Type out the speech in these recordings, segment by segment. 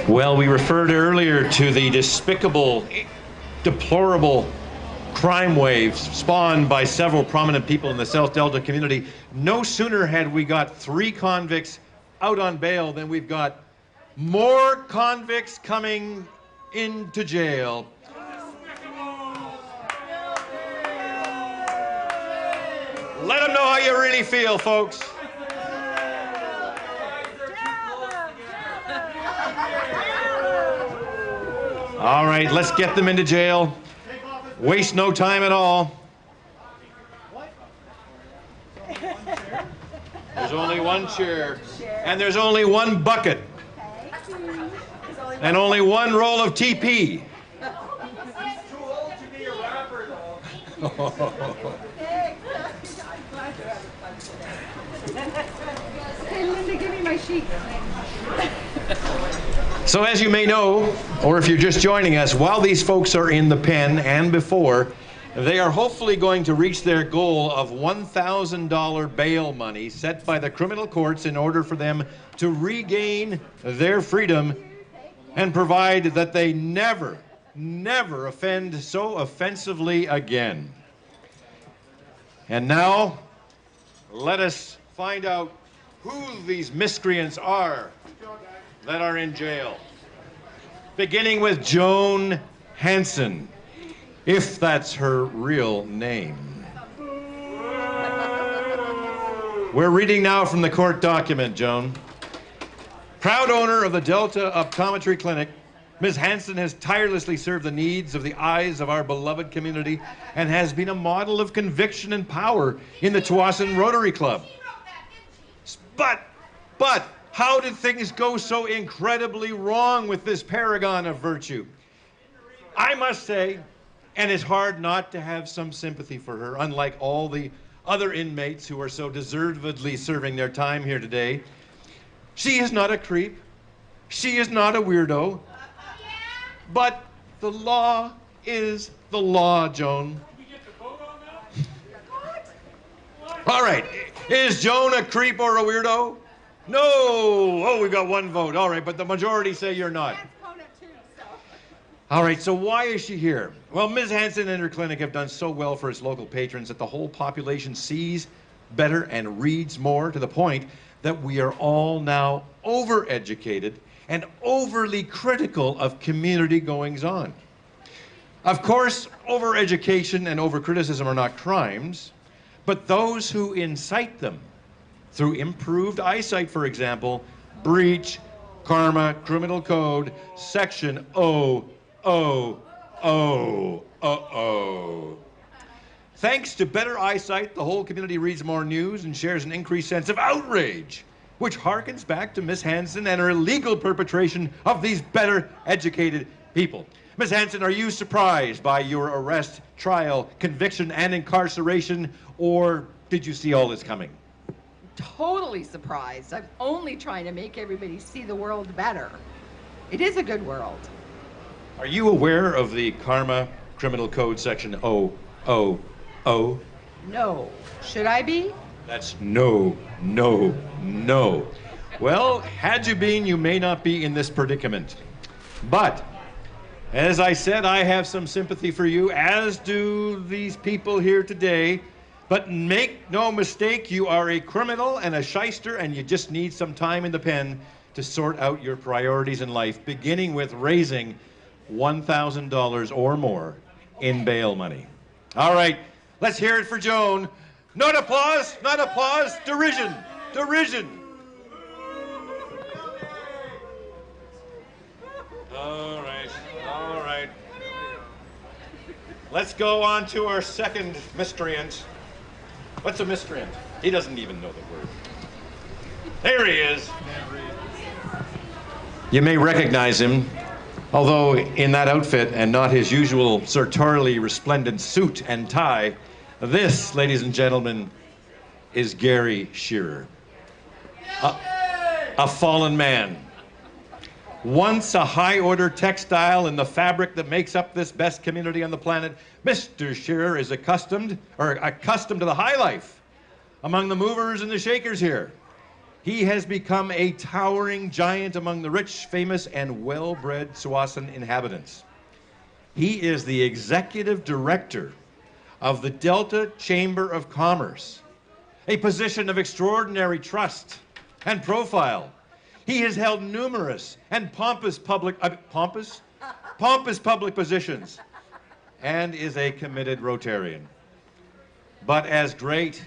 Well, we referred earlier to the despicable, deplorable crime waves spawned by several prominent people in the South Delta community. No sooner had we got 3 convicts out on bail than we've got more convicts coming into jail. Let them know how you really feel, folks. All right, let's get them into jail. Waste no time at all. There's only one chair, and there's only one bucket, and only one roll of TP. He's too old to be a rapper, though. Hey, Linda, give me my sheet. So as you may know, or if you're just joining us, while these folks are in the pen and before, they are hopefully going to reach their goal of $1,000 bail money set by the criminal courts in order for them to regain their freedom and provide that they never, never offend so offensively again. And now, let us find out who these miscreants are that are in jail. Beginning with Joan Hansen, if that's her real name. We're reading now from the court document, Joan. Proud owner of the Delta Optometry Clinic, Ms. Hansen has tirelessly served the needs of the eyes of our beloved community and has been a model of conviction and power in the Tsawwassen Rotary Club. But, how did things go so incredibly wrong with this paragon of virtue? I must say, and it's hard not to have some sympathy for her, unlike all the other inmates who are so deservedly serving their time here today. She is not a creep. She is not a weirdo. But the law is the law, Joan. All right, is Joan a creep or a weirdo? No! Oh, we got one vote. All right, but the majority say you're not. All right, so why is she here? Well, Ms. Hansen and her clinic have done so well for its local patrons that the whole population sees better and reads more, to the point that we are all now overeducated and overly critical of community goings-on. Of course, overeducation and overcriticism are not crimes, but those who incite them through improved eyesight, for example, breach Karma Criminal Code, Section 000. Thanks to better eyesight, the whole community reads more news and shares an increased sense of outrage, which harkens back to Miss Hansen and her illegal perpetration of these better educated people. Miss Hansen, are you surprised by your arrest, trial, conviction, and incarceration, or did you see all this coming? Totally surprised. I'm only trying to make everybody see the world better. It is a good world. Are you aware of the Karma Criminal Code Section 000? No. Should I be? That's no. Well, had you been, you may not be in this predicament. But, as I said, I have some sympathy for you, as do these people here today. But make no mistake, you are a criminal and a shyster, and you just need some time in the pen to sort out your priorities in life, beginning with raising $1,000 or more in bail money. All right, let's hear it for Joan. Not applause, derision. All right. Let's go on to our second miscreant. What's a miscreant? He doesn't even know the word. There he is. You may recognize him, although in that outfit and not his usual sartorially resplendent suit and tie. This, ladies and gentlemen, is Garry Shearer. A fallen man. Once a high-order textile in the fabric that makes up this best community on the planet, Mr. Shearer is accustomed to the high life among the movers and the shakers here. he has become a towering giant among the rich, famous, and well-bred Tsawwassen inhabitants. He is the executive director of the Delta Chamber of Commerce, a position of extraordinary trust and profile. He has held numerous and pompous public positions and is a committed Rotarian. But as great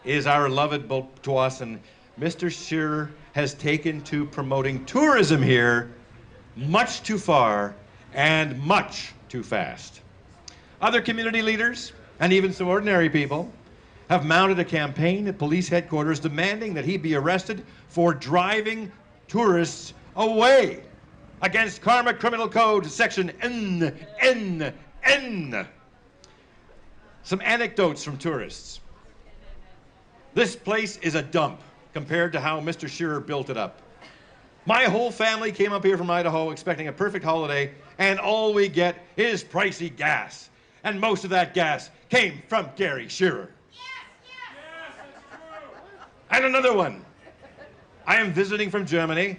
is our loved Tsawwassen, Mr. Shearer has taken to promoting tourism here much too far and much too fast. Other community leaders and even some ordinary people have mounted a campaign at police headquarters demanding that he be arrested for driving tourists away against Karma Criminal Code section N. Some anecdotes from tourists. This place is a dump compared to how Mr. Shearer built it up. My whole family came up here from Idaho expecting a perfect holiday, and all we get is pricey gas. And most of that gas came from Garry Shearer. And another one. I am visiting from Germany,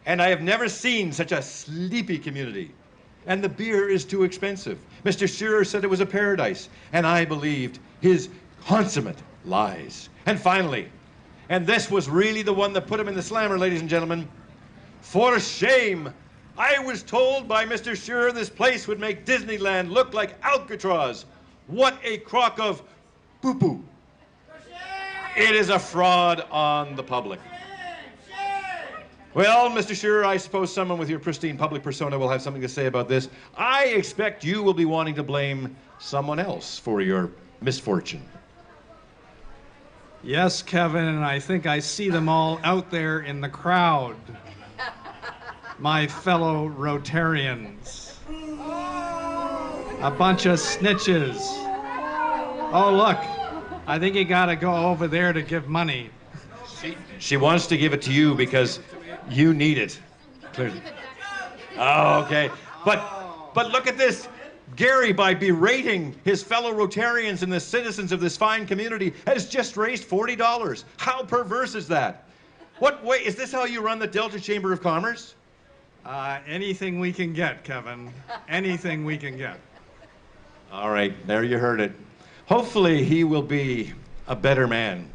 and I have never seen such a sleepy community. And the beer is too expensive. Mr. Shearer said it was a paradise, and I believed his consummate lies. And finally, and this was really the one that put him in the slammer, ladies and gentlemen, for shame. I was told by Mr. Shearer this place would make Disneyland look like Alcatraz. What a crock of poo-poo. It is a fraud on the public. Well, Mr. Shearer, I suppose someone with your pristine public persona will have something to say about this. I expect you will be wanting to blame someone else for your misfortune. Yes, Kevin, and I think I see them all out there in the crowd. My fellow Rotarians. A bunch of snitches. Oh, look, I think you gotta go over there to give money. She wants to give it to you because you need it. Clearly. Oh, okay. But look at this. Garry, by berating his fellow Rotarians and the citizens of this fine community, has just raised $40. How perverse is that? What way, is this how you run the Delta Chamber of Commerce? Anything we can get, Kevin. Anything we can get. All right, there you heard it. Hopefully he will be a better man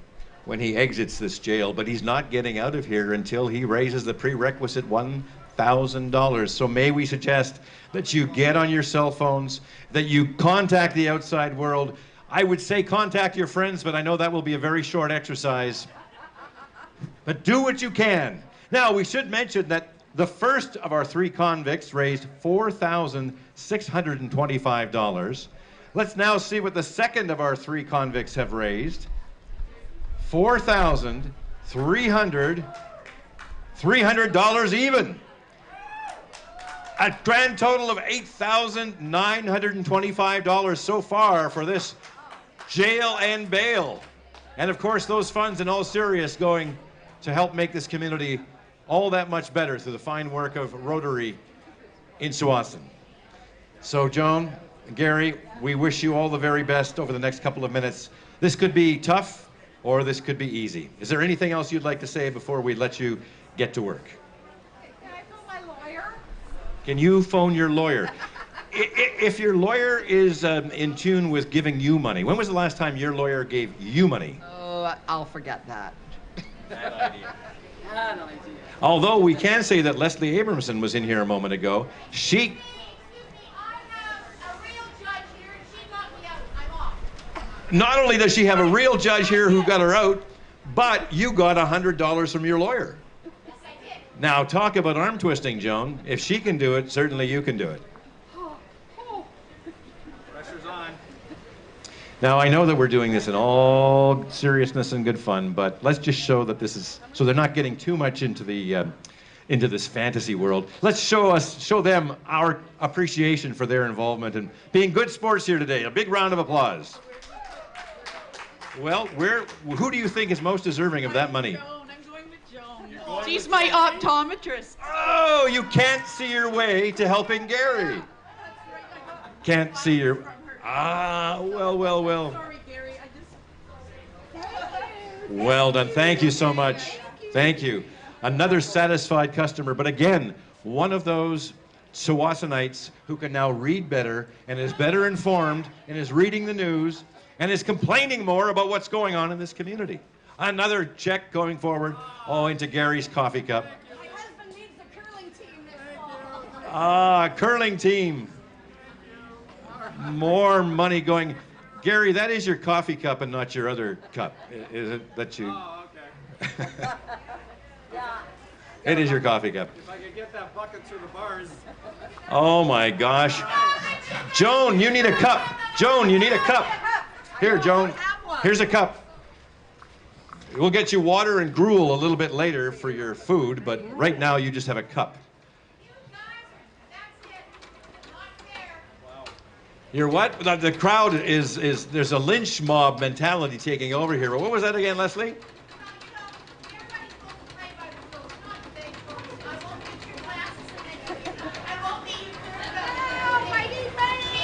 when he exits this jail, but he's not getting out of here until he raises the prerequisite $1,000. So may we suggest that you get on your cell phones, that you contact the outside world. I would say contact your friends, but I know that will be a very short exercise. But do what you can. Now, we should mention that the first of our three convicts raised $4,625. Let's now see what the second of our three convicts have raised. $300 even. A grand total of $8,925 so far for this jail and bail. And of course, those funds in all seriousness going to help make this community all that much better through the fine work of Rotary in Tsawwassen. So Joan, Garry, we wish you all the very best over the next couple of minutes. This could be tough, or this could be easy. Is there anything else you'd like to say before we let you get to work? Can I phone my lawyer? Can you phone your lawyer? If your lawyer is in tune with giving you money, when was the last time your lawyer gave you money? Oh, I'll forget that. Bad idea. Although we can say that Leslie Abramson was in here a moment ago. She... Not only does she have a real judge here who got her out, but you got $100 from your lawyer. Yes, I did. Now, talk about arm twisting, Joan. If she can do it, certainly you can do it. Pressure's on. Now, I know that we're doing this in all seriousness and good fun, but let's just show that this is, so they're not getting too much into the into this fantasy world. Let's show them our appreciation for their involvement and being good sports here today. A big round of applause. Well, who do you think is most deserving of that money? Joan. I'm going with Joan. She's my optometrist. Oh, you can't see your way to helping Garry. Can't see your... Ah, well. Sorry, Garry. Well done. Thank you so much. Thank you. Another satisfied customer, but again, one of those Tsawwassanites who can now read better and is better informed and is reading the news and is complaining more about what's going on in this community. Another check going forward, into Garry's coffee cup. My husband needs a curling team this fall. Ah, curling team. More money going. Garry, that is your coffee cup and not your other cup, is it? That you. Oh, okay. It is your coffee cup. If I could get that bucket through the bars. Oh my gosh. Joan, you need a cup. Joan, you need a cup. Here, Joan. Here's a cup. We'll get you water and gruel a little bit later for your food, but right now you just have a cup. You're what? The crowd is there's a lynch mob mentality taking over here. What was that again, Leslie?